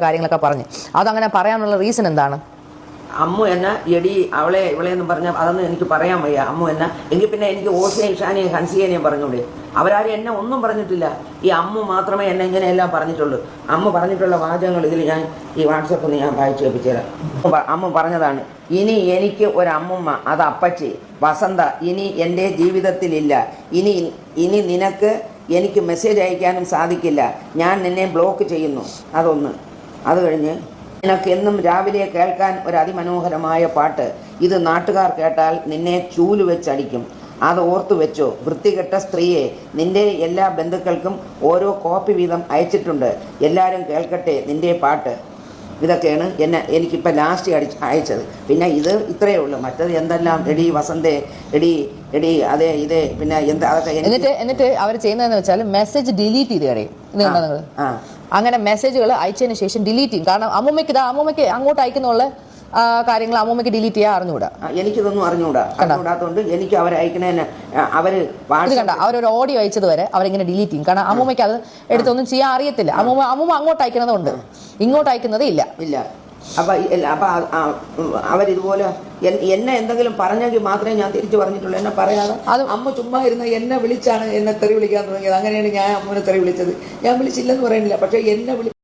കാര്യങ്ങളൊക്കെ പറഞ്ഞു. അതങ്ങനെ പറയാനുള്ള റീസൺ എന്താണ്? അമ്മു എന്നെ എടി അവളെ ഇവളെന്ന് പറഞ്ഞാൽ അതൊന്നും എനിക്ക് പറയാൻ വയ്യ. അമ്മു എന്നെ എങ്കിൽ പിന്നെ എനിക്ക് ഓസിനെയും ഷാനെയും ഹൻസിയേനെയും പറഞ്ഞൂടെ? അവരാരും എന്നെ ഒന്നും പറഞ്ഞിട്ടില്ല. ഈ അമ്മു മാത്രമേ എന്നെ ഇങ്ങനെയെല്ലാം പറഞ്ഞിട്ടുള്ളൂ. അമ്മ പറഞ്ഞിട്ടുള്ള വാചകങ്ങൾ ഇതിൽ ഞാൻ ഈ വാട്സപ്പിൽ ഞാൻ വായിച്ചു കേൾപ്പിച്ചുതരാം. അമ്മ പറഞ്ഞതാണ്, ഇനി എനിക്ക് ഒരമ്മുമ്മ, അത് അപ്പച്ചി വസന്ത ഇനി എൻ്റെ ജീവിതത്തിലില്ല. ഇനി നിനക്ക് എനിക്ക് മെസ്സേജ് അയക്കാനും സാധിക്കില്ല. ഞാൻ നിന്നെ ബ്ലോക്ക് ചെയ്യുന്നു. അതൊന്ന്. അത് കഴിഞ്ഞ് നിനക്ക് എന്നും രാവിലെ കേൾക്കാൻ ഒരു അതിമനോഹരമായ പാട്ട്. ഇത് നാട്ടുകാർ കേട്ടാൽ നിന്നെ ചൂല് വെച്ചടിക്കും. അത് ഓർത്തു വെച്ചോ. വൃത്തികെട്ട സ്ത്രീയെ, നിന്റെ എല്ലാ ബന്ധുക്കൾക്കും ഓരോ കോപ്പി വീതം അയച്ചിട്ടുണ്ട്. എല്ലാവരും കേൾക്കട്ടെ നിന്റെ പാട്ട്. ഇതൊക്കെയാണ് എനിക്കിപ്പോൾ ലാസ്റ്റ് അയച്ചത്. പിന്നെ ഇത് ഇത്രയേ ഉള്ളൂ. മറ്റത് എന്തെല്ലാം എടി വസന്തേ, എടി അതേ ഇതേ പിന്നെ എന്താ അതൊക്കെ. എന്നിട്ട് അവർ ചെയ്യുന്നതെന്ന് വെച്ചാൽ മെസ്സേജ് ഡിലീറ്റ് ചെയ്ത് കളയും. ഇതുണ്ടോ നിങ്ങൾ? അങ്ങനെ മെസ്സേജുകൾ അയച്ചതിന് ശേഷം ഡിലീറ്റ് ചെയ്യും. കാരണം അമ്മൂമ്മയ്ക്ക് അങ്ങോട്ട് അയക്കുന്നുള്ള കാര്യങ്ങൾ അമ്മൂമ്മയ്ക്ക് ഡിലീറ്റ് ചെയ്യാൻ അറിഞ്ഞുകൂടാ. എനിക്കിതൊന്നും അറിഞ്ഞുകൂടാത്തതുകൊണ്ട് എനിക്ക് അവരയക്കണേന് അവരൊരു ഓഡിയോ അയച്ചത് വരെ അവരിങ്ങനെ ഡിലീറ്റ് ചെയ്യും. കാരണം അമ്മൂമ്മയ്ക്ക് അത് എടുത്തൊന്നും ചെയ്യാൻ അറിയത്തില്ല. അമ്മൂമ്മ അങ്ങോട്ട് അയക്കുന്നതുകൊണ്ട് ഇങ്ങോട്ട് അയക്കുന്നത് ഇല്ല. അപ്പൊ അവരിതുപോലെ എന്നെ എന്തെങ്കിലും പറഞ്ഞെങ്കിൽ മാത്രമേ ഞാൻ തിരിച്ചു പറഞ്ഞിട്ടുള്ളൂ. എന്നെ പറയാതെ അമ്മ ചുമ്മാ ഇരുന്ന് എന്നെ വിളിച്ചാണ് എന്നെ തെറി വിളിക്കാൻ തുടങ്ങിയത്. അങ്ങനെയാണ് ഞാൻ അമ്മൂനെ തെറി വിളിച്ചത്. ഞാൻ വിളിച്ചില്ലെന്ന് പറയുന്നില്ല. പക്ഷെ എന്നെ